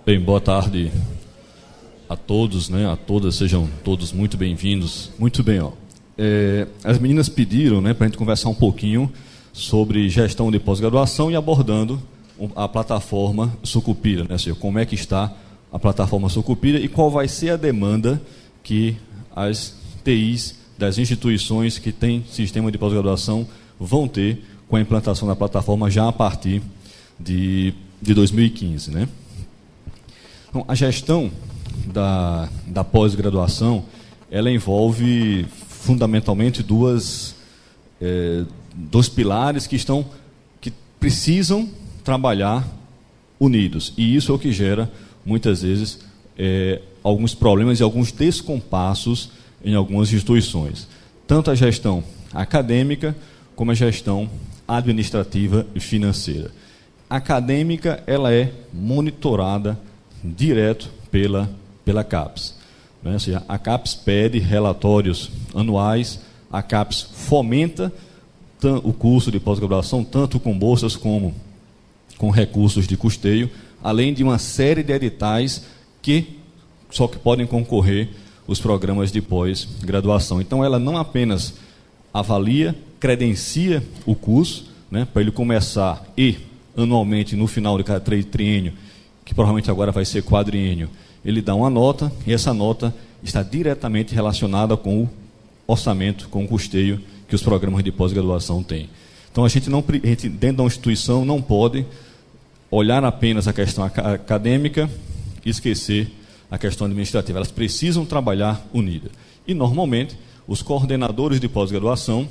Bem, boa tarde a todos, né? A todas, sejam todos muito bem-vindos. Muito bem, ó. As meninas pediram, né, para a gente conversar um pouquinho sobre gestão de pós-graduação e abordando a plataforma Sucupira, né? Ou seja, como é que está a plataforma Sucupira e qual vai ser a demanda que as TIs das instituições que têm sistema de pós-graduação vão ter com a implantação da plataforma já a partir de 2015, né? Então, a gestão da pós-graduação, ela envolve fundamentalmente dois pilares que precisam trabalhar unidos, e isso é o que gera muitas vezes alguns problemas e alguns descompassos em algumas instituições, tanto a gestão acadêmica como a gestão administrativa e financeira. A acadêmica, ela é monitorada direto pela CAPES, né? Ou seja, a CAPES pede relatórios anuais, a CAPES fomenta o curso de pós-graduação, tanto com bolsas como com recursos de custeio, além de uma série de editais que só que podem concorrer os programas de pós-graduação. Então, ela não apenas avalia, credencia o curso, né, para ele começar e, anualmente, no final de cada triênio, que provavelmente agora vai ser quadriênio, ele dá uma nota, e essa nota está diretamente relacionada com o orçamento, com o custeio que os programas de pós-graduação têm. Então, a gente, dentro da instituição, não pode olhar apenas a questão acadêmica e esquecer a questão administrativa. Elas precisam trabalhar unidas. E, normalmente, os coordenadores de pós-graduação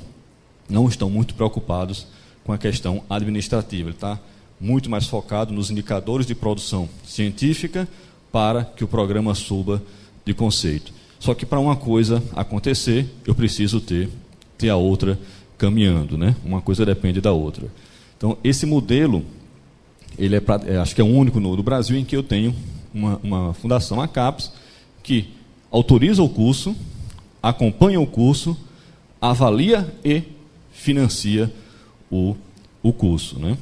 não estão muito preocupados com a questão administrativa. Ele está muito mais focado nos indicadores de produção científica para que o programa suba de conceito. Só que para uma coisa acontecer, eu preciso ter a outra caminhando, né? Uma coisa depende da outra. Então, esse modelo, ele acho que é o único no Brasil em que eu tenho uma fundação, a CAPES, que autoriza o curso, acompanha o curso, avalia e financia o curso, né?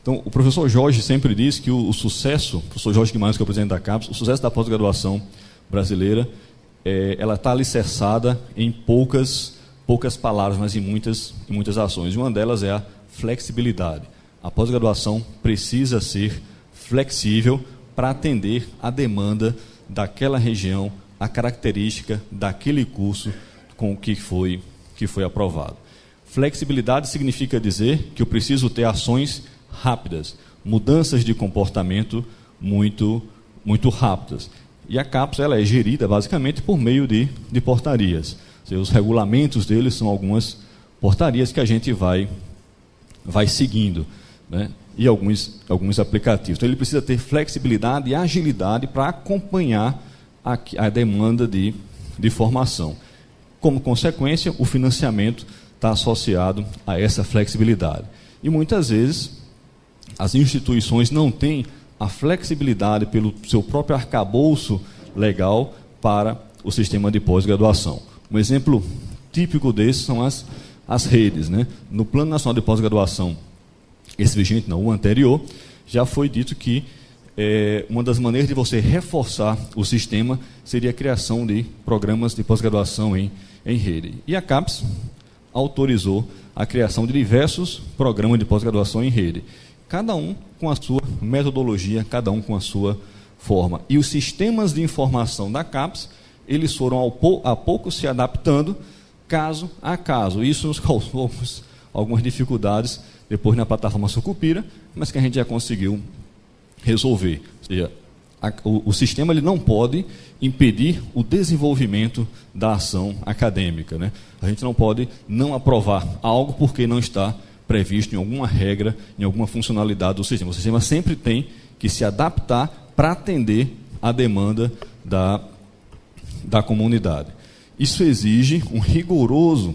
Então, o professor Jorge sempre diz que o sucesso, o professor Jorge Guimarães, que é o presidente da CAPES, o sucesso da pós-graduação brasileira, ela está alicerçada em poucas palavras, mas em muitas ações. E uma delas é a flexibilidade. A pós-graduação precisa ser flexível para atender a demanda daquela região, a característica daquele curso com o que foi aprovado. Flexibilidade significa dizer que eu preciso ter ações rápidas, mudanças de comportamento muito rápidas. E a CAPES, ela é gerida basicamente por meio de portarias. Ou seja, os regulamentos deles são algumas portarias que a gente vai seguindo, né? E alguns aplicativos. Então, ele precisa ter flexibilidade e agilidade para acompanhar a demanda de formação. Como consequência, o financiamento está associado a essa flexibilidade. E muitas vezes as instituições não têm a flexibilidade pelo seu próprio arcabouço legal para o sistema de pós-graduação. Um exemplo típico desse são as redes, né? No Plano Nacional de Pós-Graduação, esse vigente não, o anterior, já foi dito que uma das maneiras de você reforçar o sistema seria a criação de programas de pós-graduação em rede. E a CAPES autorizou a criação de diversos programas de pós-graduação em rede, cada um com a sua metodologia, cada um com a sua forma. E os sistemas de informação da CAPES, eles foram a pouco se adaptando, caso a caso. Isso nos causou algumas dificuldades depois na plataforma Sucupira, mas que a gente já conseguiu resolver. Ou seja, o sistema ele não pode impedir o desenvolvimento da ação acadêmica, né? A gente não pode não aprovar algo porque não está previsto em alguma regra, em alguma funcionalidade do sistema. O sistema sempre tem que se adaptar para atender a demanda da comunidade. Isso exige um rigoroso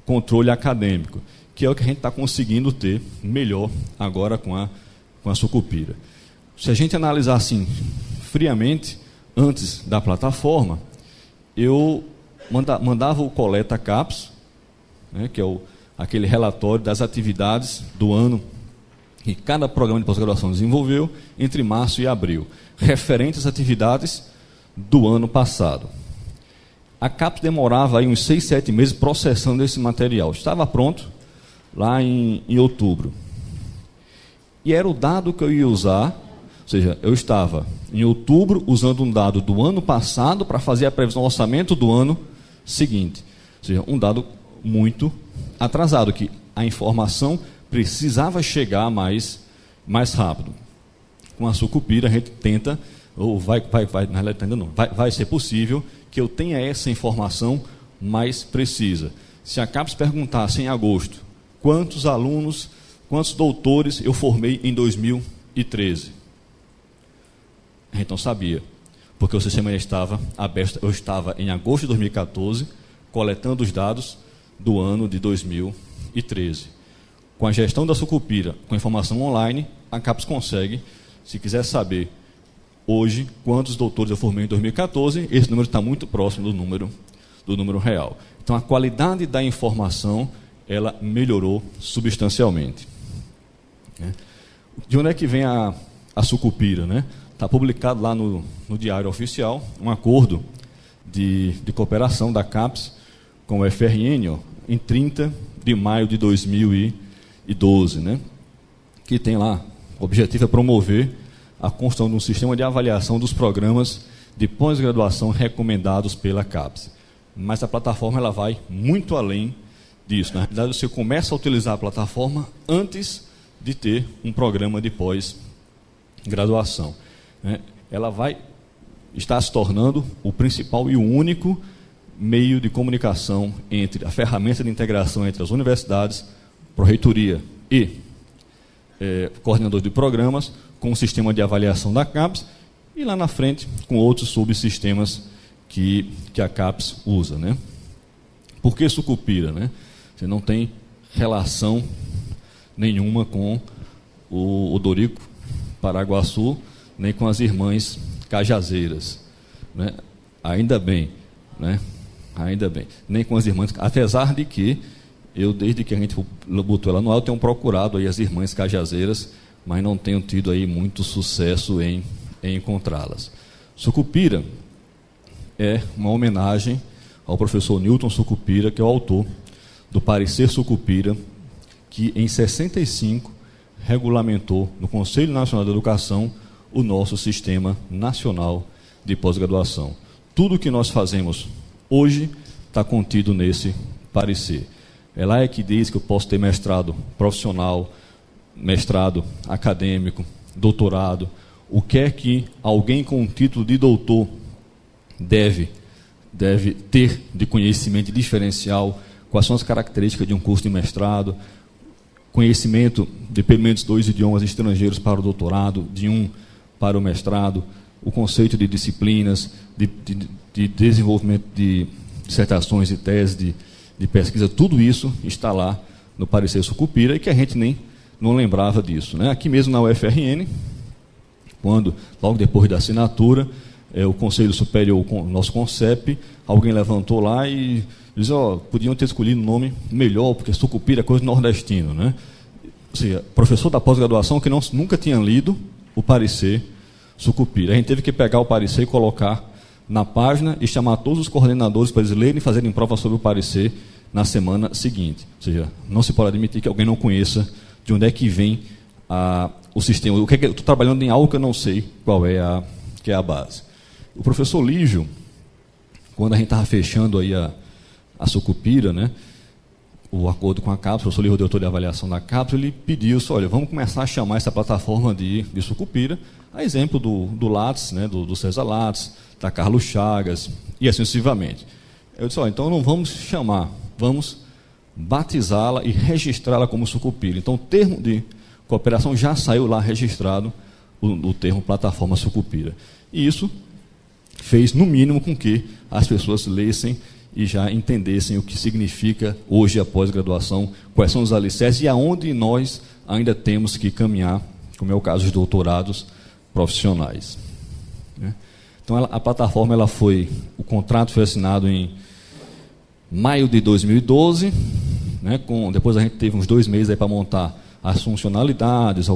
controle acadêmico, que é o que a gente está conseguindo ter melhor agora com a Sucupira. Se a gente analisar assim, friamente, antes da plataforma, eu mandava o Coleta CAPES, né, que é aquele relatório das atividades do ano que cada programa de pós-graduação desenvolveu entre março e abril, referentes às atividades do ano passado. A CAPES demorava aí uns 6, 7 meses processando esse material. Estava pronto lá em outubro. E era o dado que eu ia usar, ou seja, eu estava em outubro usando um dado do ano passado para fazer a previsão do orçamento do ano seguinte. Ou seja, um dado muito atrasado, que a informação precisava chegar mais rápido. Com a Sucupira a gente tenta, ou vai ser possível que eu tenha essa informação mais precisa. Se a CAPES perguntasse em agosto quantos alunos, quantos doutores eu formei em 2013, a gente não sabia, porque o sistema já estava aberto. Eu estava em agosto de 2014 coletando os dados do ano de 2013. Com a gestão da Sucupira, com a informação online, a CAPES consegue, se quiser saber hoje quantos doutores eu formei em 2014, esse número está muito próximo do número real. Então, a qualidade da informação, ela melhorou substancialmente. De onde é que vem a Sucupira, né? Está publicado lá no Diário Oficial um acordo de cooperação da CAPES com o FRN, em 30 de maio de 2012, né? Que tem lá, o objetivo é promover a construção de um sistema de avaliação dos programas de pós-graduação recomendados pela CAPES. Mas a plataforma ela vai muito além disso. Na realidade, você começa a utilizar a plataforma antes de ter um programa de pós-graduação. Ela vai estar se tornando o principal e o único meio de comunicação entre a ferramenta de integração entre as universidades, pró-reitoria e coordenador de programas, com o sistema de avaliação da CAPES e lá na frente com outros subsistemas que a CAPES usa, né? Por que Sucupira, né? Você não tem relação nenhuma com o Odorico Paraguaçu, nem com as irmãs Cajazeiras, né? Ainda bem, né? Ainda bem. Nem com as irmãs, apesar de que eu, desde que a gente botou ela no ar, eu tenho procurado aí as irmãs Cajazeiras, mas não tenho tido aí muito sucesso em encontrá-las. Sucupira é uma homenagem ao professor Newton Sucupira, que é o autor do parecer Sucupira, que em 65 regulamentou no Conselho Nacional de Educação o nosso Sistema Nacional de Pós-Graduação. Tudo o que nós fazemos hoje está contido nesse parecer. É lá que diz que eu posso ter mestrado profissional, mestrado acadêmico, doutorado, o que é que alguém com um título de doutor deve ter de conhecimento diferencial, quais são as características de um curso de mestrado, conhecimento de pelo menos 2 idiomas estrangeiros para o doutorado, de um para o mestrado, o conceito de disciplinas, de desenvolvimento de dissertações e teses de pesquisa, tudo isso está lá no parecer Sucupira e que a gente nem não lembrava disso, né? Aqui mesmo na UFRN, quando, logo depois da assinatura, o Conselho Superior, o nosso CONCEP, alguém levantou lá e disse, podiam ter escolhido um nome melhor, porque Sucupira é coisa nordestina, né? Ou seja, professor da pós-graduação que nunca tinha lido o parecer Sucupira. A gente teve que pegar o parecer e colocar na página e chamar todos os coordenadores para eles lerem e fazerem prova sobre o parecer na semana seguinte. Ou seja, não se pode admitir que alguém não conheça de onde é que vem o sistema. Eu estou trabalhando em algo que eu não sei qual é a base. O professor Lígio, quando a gente estava fechando aí a Sucupira, né, o acordo com a CAPES, o professor Lígio, o diretor de avaliação da CAPES, ele pediu, olha, vamos começar a chamar essa plataforma de Sucupira, a exemplo do Lattes, né, do César Lattes, da Carlos Chagas, e assim sucessivamente. Eu disse, então não vamos chamar, vamos batizá-la e registrá-la como Sucupira. Então o termo de cooperação já saiu lá registrado, o termo plataforma Sucupira. E isso fez, no mínimo, com que as pessoas lessem e já entendessem o que significa hoje a pós-graduação, quais são os alicerces e aonde nós ainda temos que caminhar, como é o caso dos doutorados profissionais. Então, a plataforma, o contrato foi assinado em maio de 2012, né, depois a gente teve uns 2 meses para montar as funcionalidades,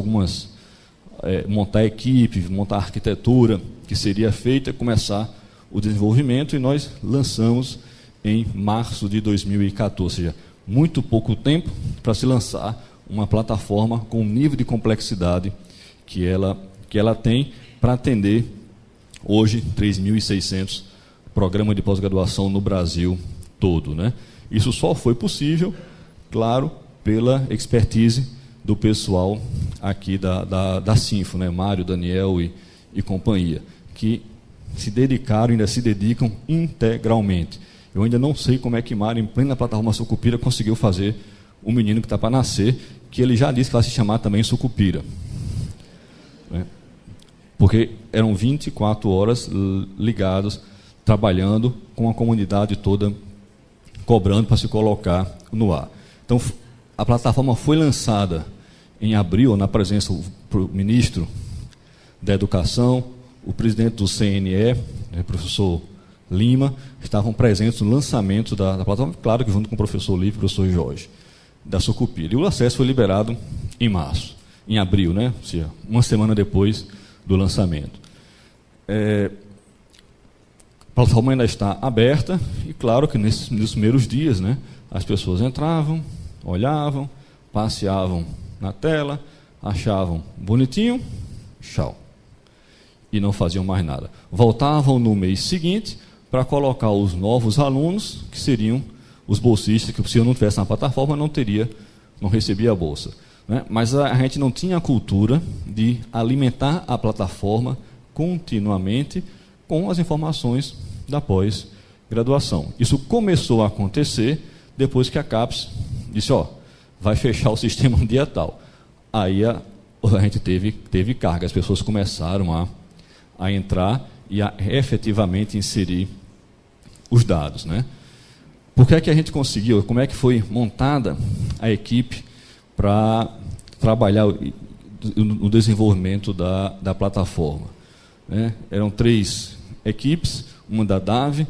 montar a equipe, montar a arquitetura que seria feita, começar o desenvolvimento, e nós lançamos em março de 2014, ou seja, muito pouco tempo para se lançar uma plataforma com o nível de complexidade que ela tem para atender hoje 3.600 programas de pós-graduação no Brasil todo, né? Isso só foi possível, claro, pela expertise do pessoal aqui da Sinfo, né? Mário, Daniel e companhia, que se dedicaram, ainda se dedicam integralmente. Eu ainda não sei como é que Mário, em plena plataforma Sucupira, conseguiu fazer um menino que está para nascer, que ele já disse que vai se chamar também Sucupira. Né? Porque eram 24 horas ligados, trabalhando, com a comunidade toda cobrando para se colocar no ar. Então, a plataforma foi lançada em abril, na presença do ministro da Educação, o presidente do CNE, professor Lima, estavam presentes no lançamento da plataforma, claro que junto com o professor Livre e o professor Jorge, da Sucupira. E o acesso foi liberado em abril, né? Ou seja, uma semana depois do lançamento. A plataforma ainda está aberta, e claro que nesses primeiros dias, né, as pessoas entravam, olhavam, passeavam na tela, achavam bonitinho, tchau. E não faziam mais nada. Voltavam no mês seguinte para colocar os novos alunos, que seriam os bolsistas, que se eu não tivesse na plataforma, não recebia a bolsa. Né? Mas a gente não tinha a cultura de alimentar a plataforma continuamente com as informações da pós-graduação. Isso começou a acontecer depois que a CAPES disse, vai fechar o sistema no dia tal. Aí a gente teve carga, as pessoas começaram a entrar e a efetivamente inserir os dados, né? Por que é que a gente conseguiu? Como é que foi montada a equipe para trabalhar no desenvolvimento da plataforma? Né? Eram 3 equipes, uma da DAV,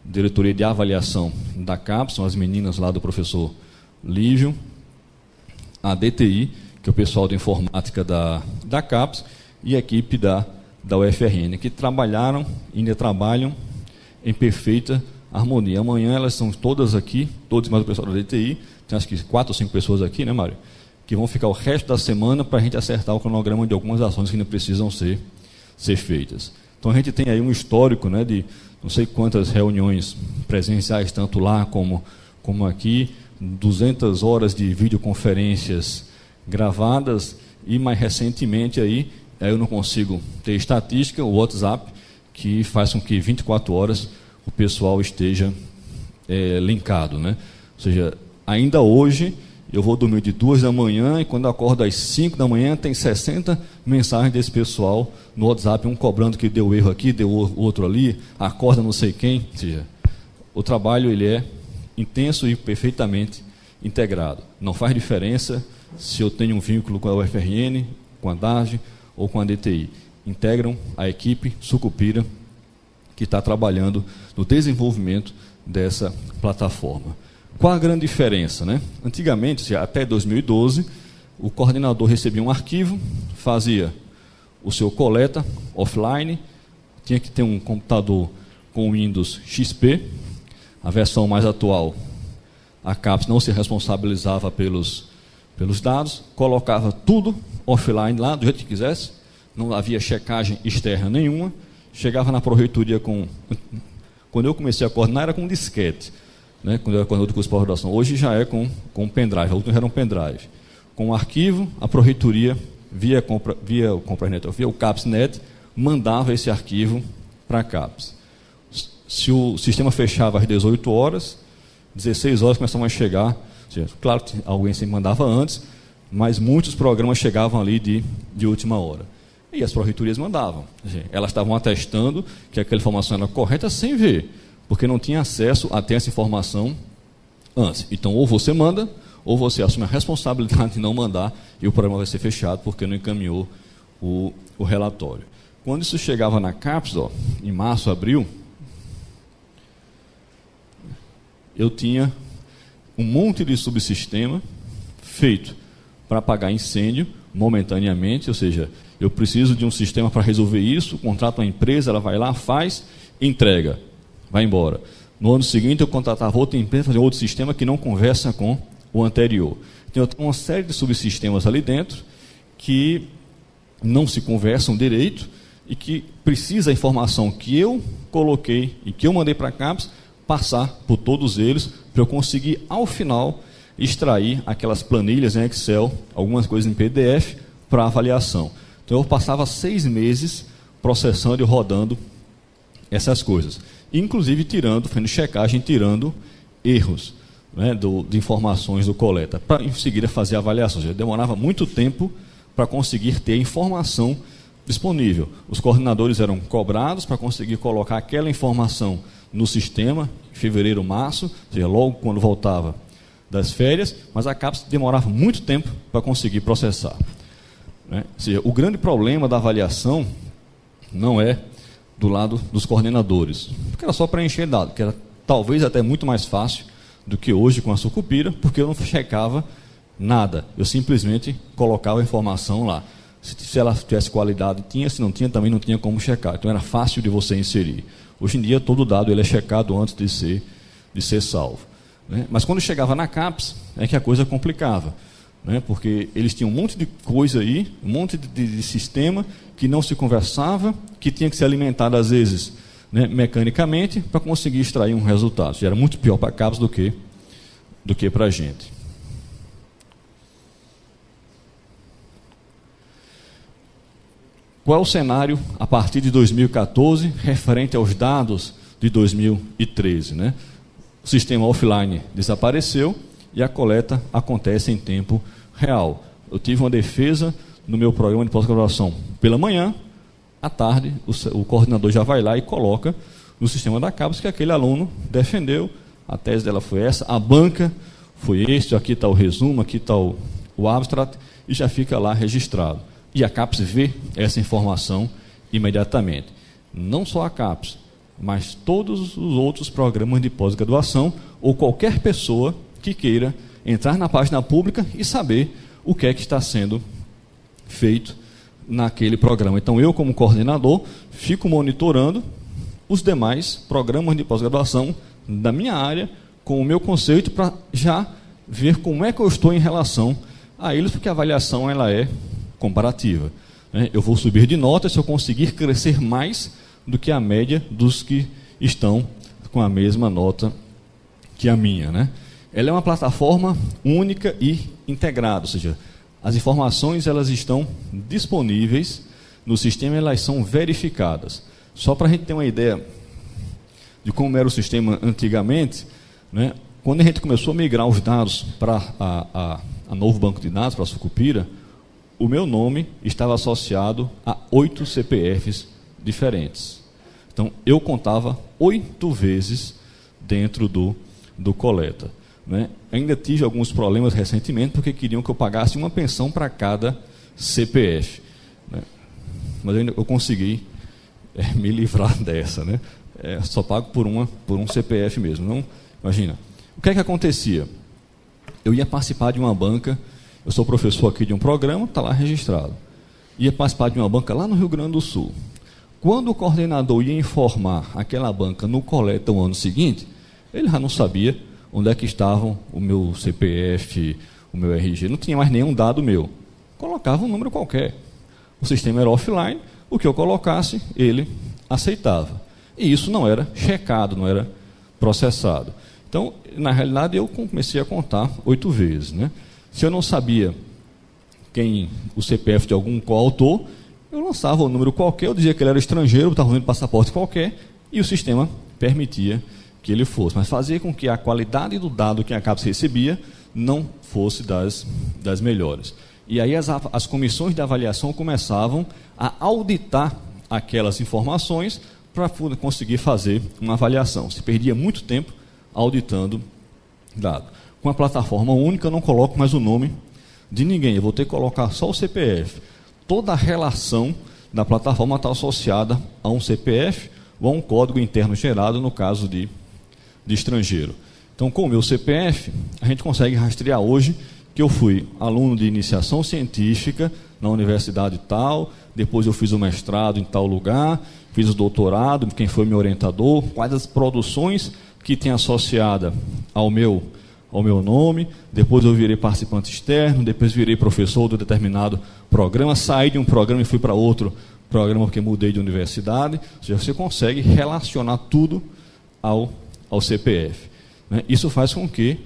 Diretoria de Avaliação da CAPES, são as meninas lá do professor Lívio, a DTI, que é o pessoal de informática da CAPES, e a equipe da UFRN, que trabalharam, ainda trabalham em perfeita harmonia. Amanhã elas são todas aqui, todos mais o pessoal da DTI, tem acho que 4 ou 5 pessoas aqui, né, Mário? Que vão ficar o resto da semana para a gente acertar o cronograma de algumas ações que ainda precisam ser feitas. Então a gente tem aí um histórico, né, de não sei quantas reuniões presenciais, tanto lá como aqui, 200 horas de videoconferências gravadas, e mais recentemente aí eu não consigo ter estatística, o WhatsApp, que faz com que 24 horas o pessoal esteja linkado, né? Ou seja, ainda hoje eu vou dormir de 2 da manhã e quando eu acordo às 5 da manhã tem 60 mensagens desse pessoal no WhatsApp, um cobrando que deu erro aqui, deu outro ali, acorda não sei quem. Ou seja, o trabalho ele é intenso e perfeitamente integrado. Não faz diferença se eu tenho um vínculo com a UFRN, com a DAV ou com a DTI. Integram a equipe Sucupira que está trabalhando no desenvolvimento dessa plataforma. Qual a grande diferença, né? Antigamente, até 2012, o coordenador recebia um arquivo, fazia o seu coleta offline, tinha que ter um computador com Windows XP, a versão mais atual, a CAPES não se responsabilizava pelos dados, colocava tudo offline lá, do jeito que quisesse, não havia checagem externa nenhuma, chegava na proreitoria quando eu comecei a coordenar era com disquete, né, quando eu era coordenador do curso de pós-graduação. Hoje já é com pendrive, a última era um pendrive. Com o arquivo, a proreitoria, via o CAPES.net, mandava esse arquivo para a CAPES. Se o sistema fechava às 18 horas, 16 horas começavam a chegar, claro que alguém sempre mandava antes, mas muitos programas chegavam ali de última hora. E as proreitorias mandavam. Elas estavam atestando que aquela informação era correta sem ver, porque não tinha acesso a ter essa informação antes. Então, ou você manda, ou você assume a responsabilidade de não mandar, e o programa vai ser fechado porque não encaminhou o relatório. Quando isso chegava na CAPES, em março, abril, eu tinha um monte de subsistema feito para apagar incêndio momentaneamente, ou seja, eu preciso de um sistema para resolver isso, contrato uma empresa, ela vai lá, faz, entrega, vai embora. No ano seguinte eu contratava outra empresa para fazer outro sistema que não conversa com o anterior. Então eu tenho uma série de subsistemas ali dentro que não se conversam direito e que precisa a informação que eu coloquei e que eu mandei para a CAPES passar por todos eles para eu conseguir, ao final, extrair aquelas planilhas em Excel, algumas coisas em PDF, para avaliação. Então eu passava 6 meses processando e rodando essas coisas, inclusive fazendo checagem, tirando erros, né, de informações do coleta, para em seguida fazer a avaliação. Já demorava muito tempo para conseguir ter a informação disponível. Os coordenadores eram cobrados para conseguir colocar aquela informação no sistema, em fevereiro, março, ou seja, logo quando voltava das férias, mas a CAPES demorava muito tempo para conseguir processar. Né? Ou seja, o grande problema da avaliação não é do lado dos coordenadores, porque era só preencher dado, que era talvez até muito mais fácil do que hoje com a Sucupira, porque eu não checava nada, eu simplesmente colocava a informação lá. Se ela tivesse qualidade, tinha, se não tinha, também não tinha como checar. Então era fácil de você inserir. Hoje em dia, todo dado ele é checado antes de ser salvo. Né? Mas quando chegava na CAPES, é que a coisa complicava. Né? Porque eles tinham um monte de coisa aí, um monte de sistema que não se conversava, que tinha que ser alimentado, às vezes, né, mecanicamente, para conseguir extrair um resultado. Já era muito pior para a CAPES do que para a gente. Qual é o cenário a partir de 2014, referente aos dados de 2013? Né? O sistema offline desapareceu e a coleta acontece em tempo real. Eu tive uma defesa no meu programa de pós-graduação pela manhã, à tarde o coordenador já vai lá e coloca no sistema da CAPES que aquele aluno defendeu, a tese dela foi essa, a banca foi este, aqui está o resumo, aqui está o abstract, e já fica lá registrado. E a CAPES vê essa informação imediatamente. Não só a CAPES, mas todos os outros programas de pós-graduação ou qualquer pessoa que queira entrar na página pública e saber o que é que está sendo feito naquele programa. Então, eu, como coordenador, fico monitorando os demais programas de pós-graduação da minha área com o meu conceito para já ver como é que eu estou em relação a eles, porque a avaliação ela é comparativa. Eu vou subir de nota se eu conseguir crescer mais do que a média dos que estão com a mesma nota que a minha. Né? Ela é uma plataforma única e integrada, ou seja, as informações elas estão disponíveis no sistema, elas são verificadas. Só para a gente ter uma ideia de como era o sistema antigamente, né? Quando a gente começou a migrar os dados para a novo banco de dados, para a Sucupira, o meu nome estava associado a 8 CPFs diferentes. Então, eu contava 8 vezes dentro do coleta. Né? Ainda tive alguns problemas recentemente, porque queriam que eu pagasse uma pensão para cada CPF. Né? Mas eu consegui me livrar dessa. Né? Só pago por um CPF mesmo. Não, imagina. O que é que acontecia? Eu ia participar de uma banca. Eu sou professor aqui de um programa, está lá registrado. Ia participar de uma banca lá no Rio Grande do Sul. Quando o coordenador ia informar aquela banca no coleta o ano seguinte, ele já não sabia onde é que estavam o meu CPF, o meu RG, não tinha mais nenhum dado meu. Colocava um número qualquer. O sistema era offline, o que eu colocasse, ele aceitava. E isso não era checado, não era processado. Então, na realidade, eu comecei a contar 8 vezes, né? Se eu não sabia o CPF de algum coautor, eu lançava um número qualquer, eu dizia que ele era estrangeiro, estava usando passaporte qualquer, e o sistema permitia que ele fosse. Mas fazia com que a qualidade do dado que a CAPES recebia não fosse das melhores. E aí as comissões de avaliação começavam a auditar aquelas informações para conseguir fazer uma avaliação. Se perdia muito tempo auditando dado. Com a plataforma única, eu não coloco mais o nome de ninguém. Eu vou ter que colocar só o CPF. Toda a relação da plataforma está associada a um CPF ou a um código interno gerado, no caso de estrangeiro. Então, com o meu CPF, a gente consegue rastrear hoje que eu fui aluno de iniciação científica na universidade tal, depois eu fiz o mestrado em tal lugar, fiz o doutorado, quem foi meu orientador, quais as produções que tem associada ao meu nome, depois eu virei participante externo, depois virei professor de determinado programa, saí de um programa e fui para outro programa porque mudei de universidade. Ou seja, você consegue relacionar tudo ao CPF, né? Isso faz com que,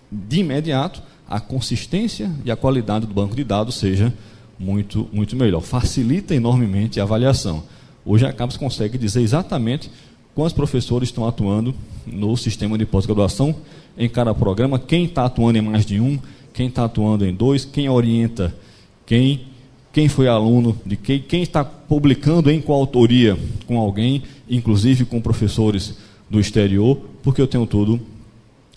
de imediato, a consistência e a qualidade do banco de dados seja muito, muito melhor. Facilita enormemente a avaliação. Hoje a CAPES consegue dizer exatamente quantos professores estão atuando no sistema de pós-graduação em cada programa, quem está atuando em mais de um, quem está atuando em dois, quem orienta quem foi aluno de quem está publicando em coautoria com alguém, inclusive com professores do exterior, porque eu tenho tudo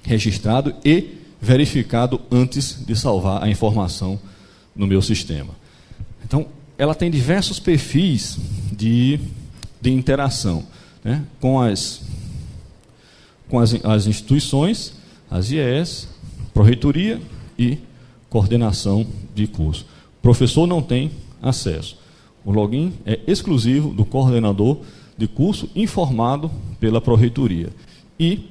registrado e verificado antes de salvar a informação no meu sistema. Então, ela tem diversos perfis de interação, né, com as instituições, as IES, Pró-Reitoria e coordenação de curso. O professor não tem acesso. O login é exclusivo do coordenador de curso informado pela Pró-Reitoria e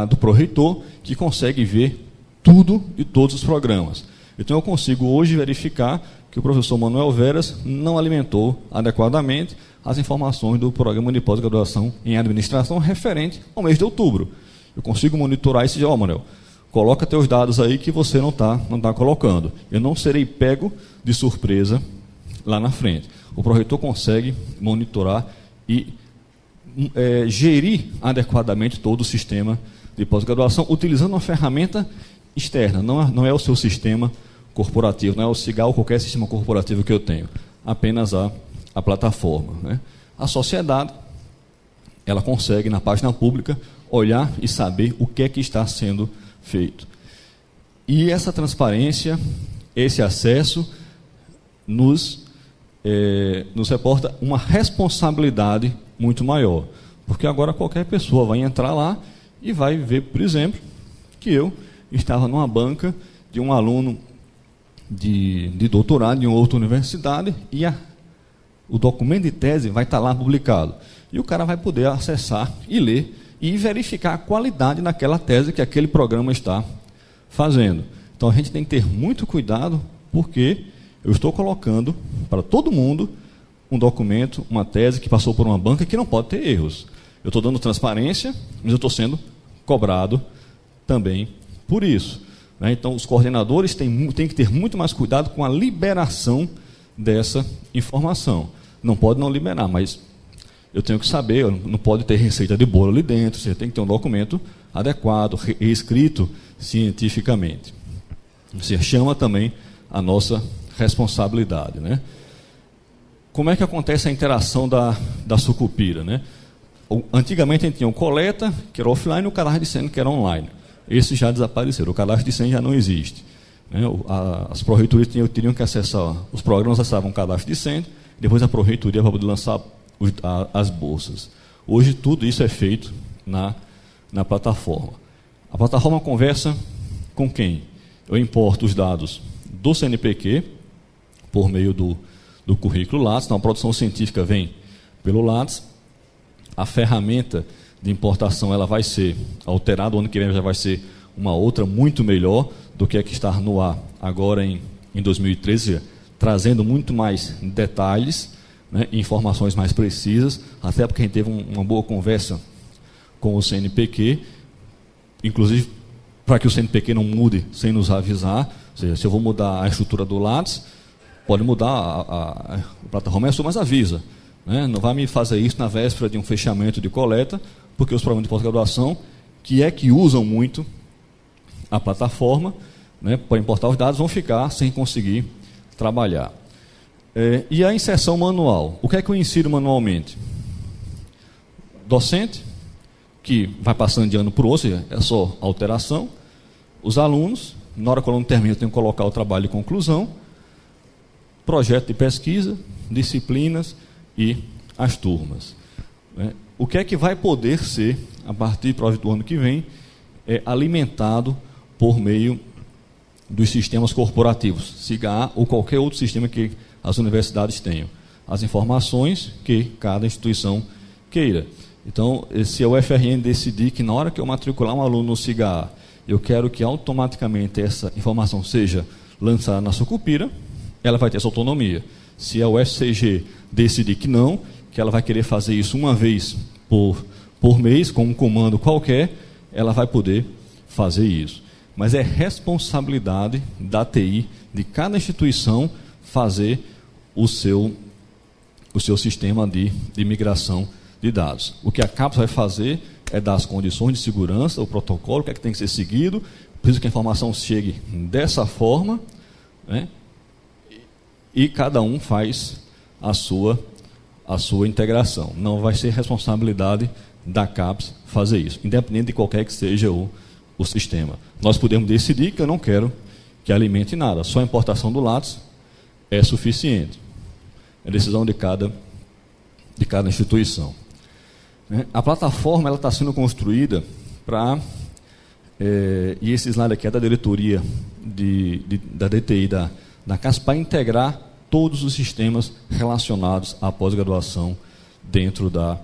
do pró-reitor, que consegue ver tudo de todos os programas. Então eu consigo hoje verificar que o professor Manuel Veras não alimentou adequadamente as informações do programa de pós-graduação em administração referente ao mês de outubro. Eu consigo monitorar isso e dizer, Manuel, coloca teus dados aí que você não tá colocando. Eu não serei pego de surpresa lá na frente. O pró-reitor consegue monitorar e gerir adequadamente todo o sistema de pós-graduação, utilizando uma ferramenta externa, não é o seu sistema corporativo, não é o CIGAL ou qualquer sistema corporativo que eu tenho, apenas a plataforma, né? A sociedade, ela consegue, na página pública, olhar e saber o que é que está sendo feito. E essa transparência, esse acesso, nos reporta uma responsabilidade muito maior, porque agora qualquer pessoa vai entrar lá e vai ver, por exemplo, que eu estava numa banca de um aluno de doutorado em outra universidade e o documento de tese vai estar lá publicado. E o cara vai poder acessar e ler e verificar a qualidade daquela tese que aquele programa está fazendo. Então a gente tem que ter muito cuidado, porque eu estou colocando para todo mundo um documento, uma tese que passou por uma banca que não pode ter erros. Eu estou dando transparência, mas eu estou sendo cobrado também por isso, né? Então os coordenadores têm que ter muito mais cuidado com a liberação dessa informação. Não pode não liberar, mas eu tenho que saber, não pode ter receita de bolo ali dentro, você tem que ter um documento adequado, escrito cientificamente. Você chama também a nossa responsabilidade, né? Como é que acontece a interação da sucupira, né? Antigamente a gente tinha o coleta, que era offline, e o cadastro de senha, que era online. Esses já desapareceram, o cadastro de senha já não existe, né? As pró-reitorias teriam que acessar, os programas acessavam o cadastro de senha, depois a pró-reitoria para poder lançar as bolsas. Hoje tudo isso é feito na plataforma. A plataforma conversa com quem? Eu importo os dados do CNPq por meio do currículo Lattes. Então a produção científica vem pelo Lattes. A ferramenta de importação ela vai ser alterada, o ano que vem já vai ser uma outra muito melhor do que a que está no ar agora em 2013, trazendo muito mais detalhes, né, informações mais precisas, até porque a gente teve uma boa conversa com o CNPq, inclusive para que o CNPq não mude sem nos avisar. Ou seja, se eu vou mudar a estrutura do Lattes, pode mudar a plataforma, mas avisa, né? Não vai me fazer isso na véspera de um fechamento de coleta, porque os programas de pós-graduação, que usam muito a plataforma, né, para importar os dados, vão ficar sem conseguir trabalhar. E a inserção manual. O que é que eu insiro manualmente? Docente, que vai passando de ano para o outro, ou seja, é só alteração. Os alunos, na hora que o aluno termina, eu tenho que colocar o trabalho de conclusão. Projeto de pesquisa, disciplinas e as turmas, né? O que é que vai poder ser, a partir do ano que vem, é alimentado por meio dos sistemas corporativos, SIGA ou qualquer outro sistema que as universidades tenham. As informações que cada instituição queira. Então, se a UFRN decidir que na hora que eu matricular um aluno no SIGA, eu quero que automaticamente essa informação seja lançada na Sucupira, ela vai ter essa autonomia. Se a UFCG decidir que não, que ela vai querer fazer isso uma vez por mês, com um comando qualquer, ela vai poder fazer isso. Mas é responsabilidade da TI, de cada instituição, fazer o seu sistema de migração de dados. O que a CAPES vai fazer é dar as condições de segurança, o protocolo, o que é que tem que ser seguido, preciso que a informação chegue dessa forma, né? E cada um faz a sua integração. Não vai ser responsabilidade da CAPES fazer isso, independente de qualquer que seja o sistema. Nós podemos decidir que eu não quero que alimente nada, só a importação do Lattes é suficiente. É decisão de cada instituição. A plataforma está sendo construída para, e esse slide aqui é da diretoria da DTI da CAPES, para integrar todos os sistemas relacionados à pós-graduação dentro da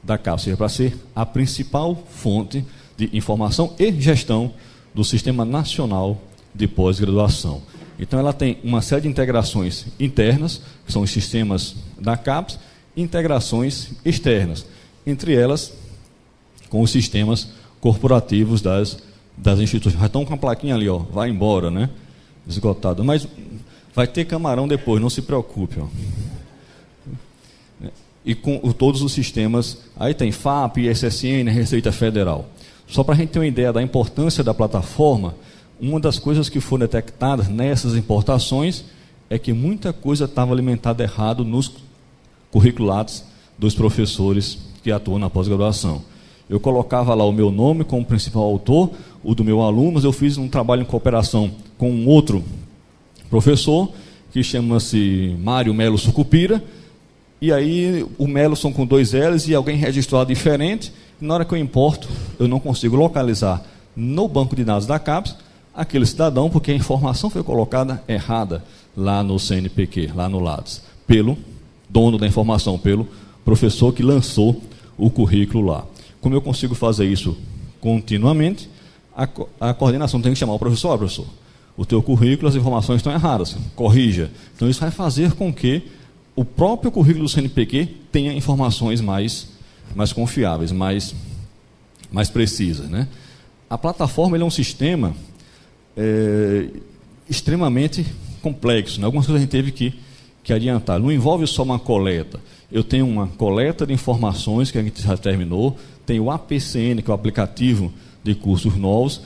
CAPES, ou seja, para ser a principal fonte de informação e gestão do Sistema Nacional de Pós-Graduação. Então, ela tem uma série de integrações internas, que são os sistemas da CAPES, e integrações externas, entre elas com os sistemas corporativos das instituições. Já estão com a plaquinha ali, ó, vai embora, né? Esgotado. Mas vai ter camarão depois, não se preocupe. Ó. E com todos os sistemas, aí tem FAP, ISSN, Receita Federal. Só para a gente ter uma ideia da importância da plataforma, uma das coisas que foram detectadas nessas importações é que muita coisa estava alimentada errado nos curriculados dos professores que atuam na pós-graduação. Eu colocava lá o meu nome como principal autor, o do meu aluno, mas eu fiz um trabalho em cooperação com um outro professor, que chama-se Mário Melo Sucupira, e aí o Melo são com 2 L's e alguém registrou diferente, e na hora que eu importo, eu não consigo localizar no banco de dados da CAPES aquele cidadão, porque a informação foi colocada errada lá no CNPq, lá no Lattes, pelo dono da informação, pelo professor que lançou o currículo lá. Como eu consigo fazer isso continuamente, a coordenação tem que chamar o professor, professor, o teu currículo, as informações estão erradas, corrija. Então isso vai fazer com que o próprio currículo do CNPq tenha informações mais confiáveis, mais precisas, né? A plataforma é um sistema extremamente complexo, né? Algumas coisas a gente teve que adiantar. Não envolve só uma coleta. Eu tenho uma coleta de informações que a gente já terminou, tem o APCN, que é o aplicativo de cursos novos,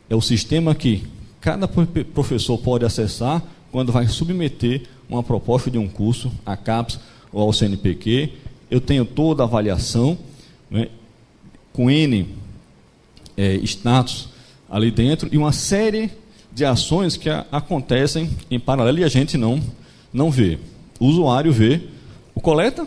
é o sistema que cada professor pode acessar quando vai submeter uma proposta de um curso à CAPES ou ao CNPq. Eu tenho toda a avaliação, né, com N status ali dentro e uma série de ações que acontecem em paralelo e a gente não vê. O usuário vê o coleta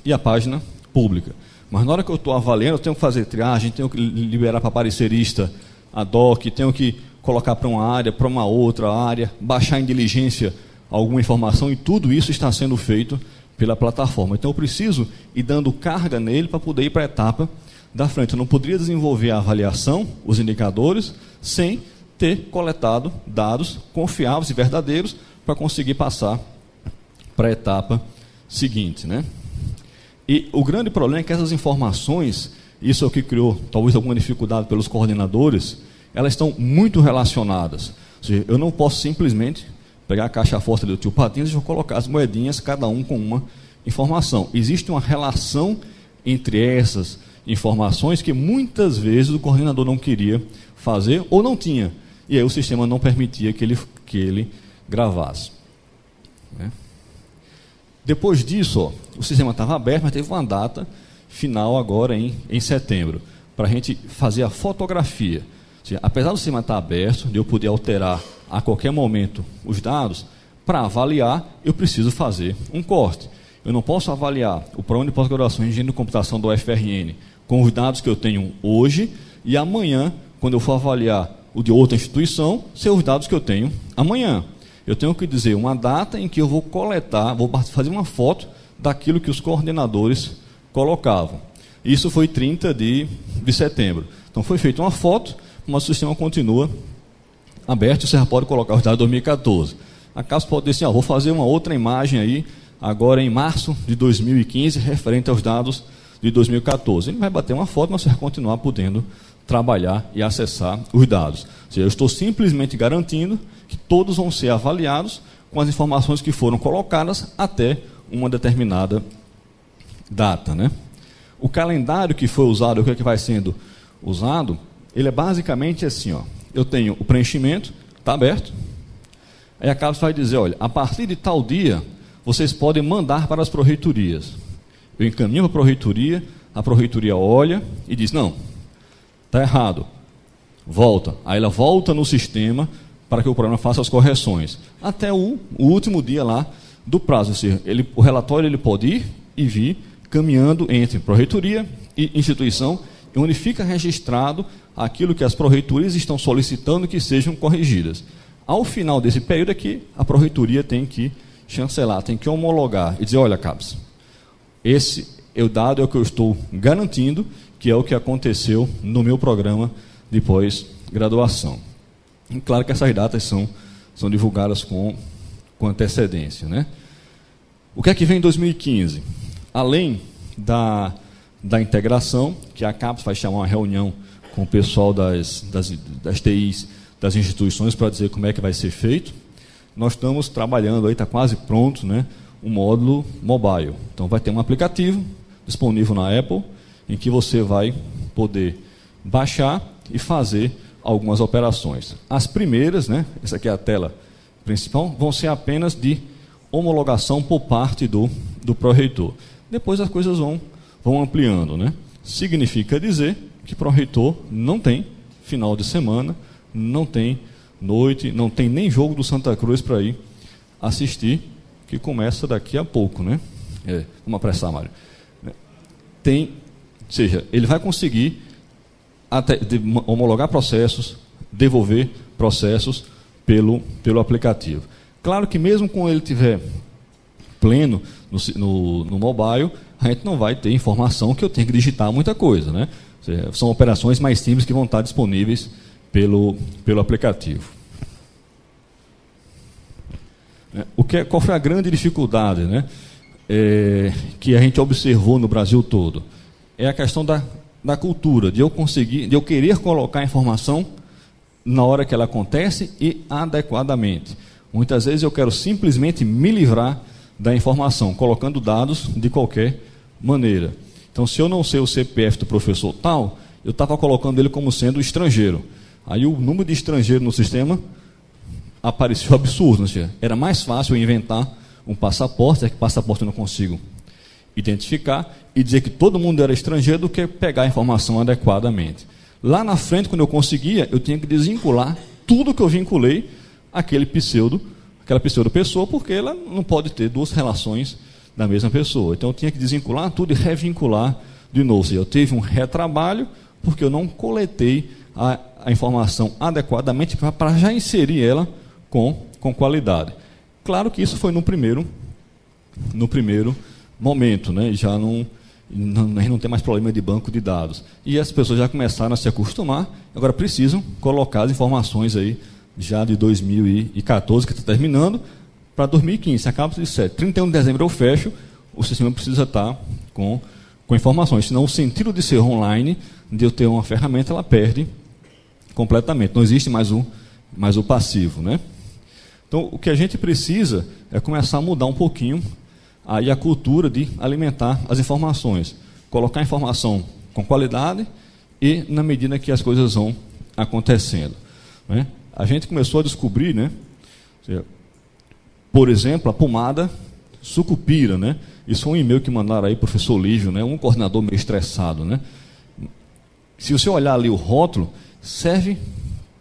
e a página pública. Mas na hora que eu estou avaliando, eu tenho que fazer triagem, tenho que liberar para parecerista ad hoc, tenho que colocar para uma área, para uma outra área, baixar em diligência alguma informação, e tudo isso está sendo feito pela plataforma. Então eu preciso ir dando carga nele para poder ir para a etapa da frente. Eu não poderia desenvolver a avaliação, os indicadores, sem ter coletado dados confiáveis e verdadeiros para conseguir passar para a etapa seguinte, né? E o grande problema é que essas informações, isso é o que criou talvez alguma dificuldade pelos coordenadores, elas estão muito relacionadas. Ou seja, eu não posso simplesmente pegar a caixa forte do tio Patinhas e vou colocar as moedinhas, cada um com uma informação. Existe uma relação entre essas informações que muitas vezes o coordenador não queria fazer ou não tinha. E aí o sistema não permitia que ele gravasse. Né? Depois disso, ó, o sistema estava aberto, mas teve uma data final agora em setembro, para a gente fazer a fotografia. Ou seja, apesar do sistema estar aberto, de eu poder alterar a qualquer momento os dados, para avaliar, eu preciso fazer um corte. Eu não posso avaliar o programa de pós-graduação em engenharia de computação do UFRN com os dados que eu tenho hoje e amanhã quando eu for avaliar o de outra instituição, ser os dados que eu tenho amanhã. Eu tenho que dizer uma data em que eu vou coletar, vou fazer uma foto daquilo que os coordenadores colocavam. Isso foi 30 de setembro. Então foi feita uma foto, mas o sistema continua aberto, você já pode colocar os dados de 2014. A CAPES pode dizer assim, vou fazer uma outra imagem aí, agora em março de 2015, referente aos dados de 2014. Ele vai bater uma foto, mas você vai continuar podendo trabalhar e acessar os dados. Ou seja, eu estou simplesmente garantindo que todos vão ser avaliados com as informações que foram colocadas até uma determinada data, né? O calendário que foi usado, o que é que vai sendo usado, ele é basicamente assim, eu tenho o preenchimento, está aberto, aí a CAPES vai dizer, olha, a partir de tal dia, vocês podem mandar para as pró-reitorias. Eu encaminho para a pró-reitoria olha e diz, não, está errado, volta. Aí ela volta no sistema para que o programa faça as correções. Até o último dia lá do prazo. Ou seja, o relatório ele pode ir e vir caminhando entre pró-reitoria e instituição, onde fica registrado aquilo que as pró-reitorias estão solicitando que sejam corrigidas. Ao final desse período é que a pró-reitoria tem que chancelar, tem que homologar e dizer, olha, CAPES, esse dado é o que eu estou garantindo que é o que aconteceu no meu programa de pós-graduação. E claro que essas datas são divulgadas com antecedência, né? O que é que vem em 2015? Além da integração, que a CAPES vai chamar uma reunião com o pessoal das TIs, das instituições, para dizer como é que vai ser feito, nós estamos trabalhando, aí está quase pronto, né, um módulo mobile. Então vai ter um aplicativo disponível na Apple, em que você vai poder baixar e fazer algumas operações. As primeiras, né, essa aqui é a tela principal, vão ser apenas de homologação por parte do pró-reitor. Depois as coisas vão ampliando, né? Significa dizer que pró-reitor não tem final de semana, não tem noite, não tem nem jogo do Santa Cruz para ir assistir, que começa daqui a pouco, né? Vamos apressar, Mário. Ou seja, ele vai conseguir homologar processos, devolver processos pelo aplicativo. Claro que mesmo com ele tiver pleno no mobile, a gente não vai ter informação que eu tenho que digitar muita coisa, né? Ou seja, são operações mais simples que vão estar disponíveis pelo aplicativo. Qual foi a grande dificuldade, né, que a gente observou no Brasil todo? É a questão da cultura, de eu querer colocar a informação na hora que ela acontece e adequadamente. Muitas vezes eu quero simplesmente me livrar da informação, colocando dados de qualquer maneira. Então, se eu não sei o CPF do professor tal, eu estava colocando ele como sendo estrangeiro. Aí o número de estrangeiro no sistema apareceu absurdo. Né? Era mais fácil eu inventar um passaporte, que passaporte eu não consigo identificar, e dizer que todo mundo era estrangeiro do que pegar a informação adequadamente. Lá na frente, quando eu conseguia, eu tinha que desvincular tudo que eu vinculei àquela pseudo-pessoa, porque ela não pode ter duas relações da mesma pessoa. Então eu tinha que desvincular tudo e revincular de novo. Ou seja, eu tive um retrabalho, porque eu não coletei a informação adequadamente para já inserir ela com qualidade. Claro que isso foi no primeiro momento, né? Já a gente não tem mais problema de banco de dados. E as pessoas já começaram a se acostumar, agora precisam colocar as informações aí já de 2014, que está terminando, para 2015. Se acaba de ser 31 de dezembro eu fecho, o sistema precisa estar com informações. Senão o sentido de ser online, de eu ter uma ferramenta, ela perde completamente. Não existe mais o passivo, né? Então, o que a gente precisa é começar a mudar um pouquinho aí a cultura de alimentar as informações. Colocar a informação com qualidade e na medida que as coisas vão acontecendo, né? A gente começou a descobrir, né, por exemplo, a pomada sucupira, né? Isso foi um e-mail que mandaram aí, professor Lívio, né, um coordenador meio estressado, né? Se você olhar ali o rótulo, serve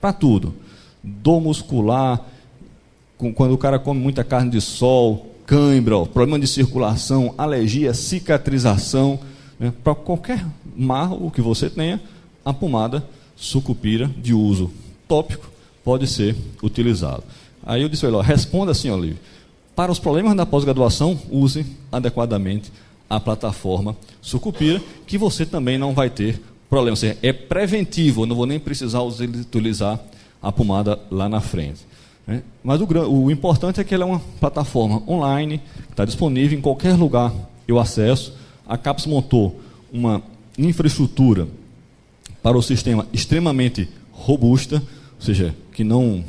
para tudo. Dor muscular, quando o cara come muita carne de sol, cãibra, problema de circulação, alergia, cicatrização, né? Para qualquer mal que você tenha, a pomada Sucupira de uso tópico pode ser utilizado. Aí eu disse, olha, responda assim, Olívio, para os problemas da pós-graduação, use adequadamente a plataforma Sucupira, que você também não vai ter problema. Ou seja, é preventivo, eu não vou nem precisar utilizar a pomada lá na frente. Né? Mas o importante é que ela é uma plataforma online, está disponível em qualquer lugar, eu acesso. A CAPES montou uma infraestrutura para o sistema extremamente robusta, ou seja, que não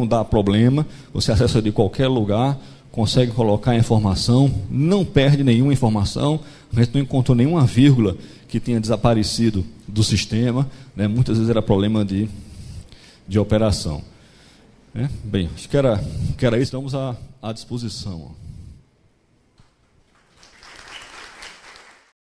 dá problema, você acessa de qualquer lugar, consegue colocar a informação, não perde nenhuma informação, a gente não encontrou nenhuma vírgula que tenha desaparecido do sistema, né? Muitas vezes era problema de operação. Bem, acho que era isso, estamos à disposição.